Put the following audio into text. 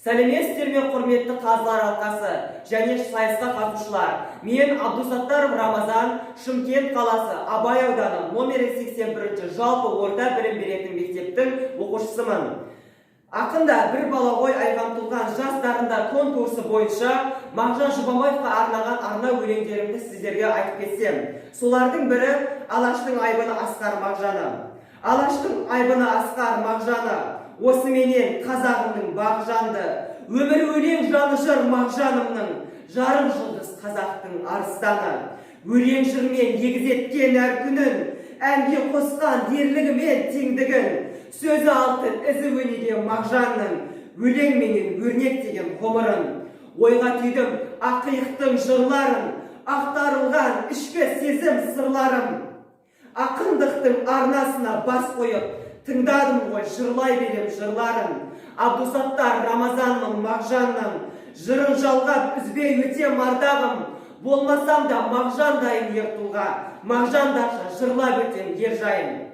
Сәлеметсіздер ме, құрметті қазылар алқасы және сайысқа қатысушылар. Мен Абдусаттаров Рамазан, Шымкент қаласы, Абай ауданы, номері 81 жалпы орта білім беретін мектептің оқушысымын. Ақында бір бала ғой айған тұлған жас дарындар конкурсы бойынша Мағжан Жұбаевқа арнаған арна өлеңдерімді сіздерге айтып кетсем. Солардың бірі Алаштың айбыны Асқар Мағжаны. Алаштың айбыны Асқар Мағжаны, осы менен қазағымның бағжанды, өмір өлең жаны жыр Мағжанымның, жарым жұлдыз қазақтың арыстаны. Өлең жырмен егізеткен әр күнін, әнге қосқан ерлігімен теңдігін, сөзі алтын, ізі өнеге Мағжанның, өлеңменен өрнектеген ғұмырын. Ойға түйдім ақиықтың жырларын, ақтарылған ішкі сезім сырларым. Ақындықтың арнасына бас қойып, тыңдадым ғой жырлай берем жырларын. Абдусаттар Рамазанның, Мағжанның, жырын жалғап үзбей өтем ардағым. Болмасам да Мағжандайын ер тұлға, Мағжандарша жырлап өтем ер жайым.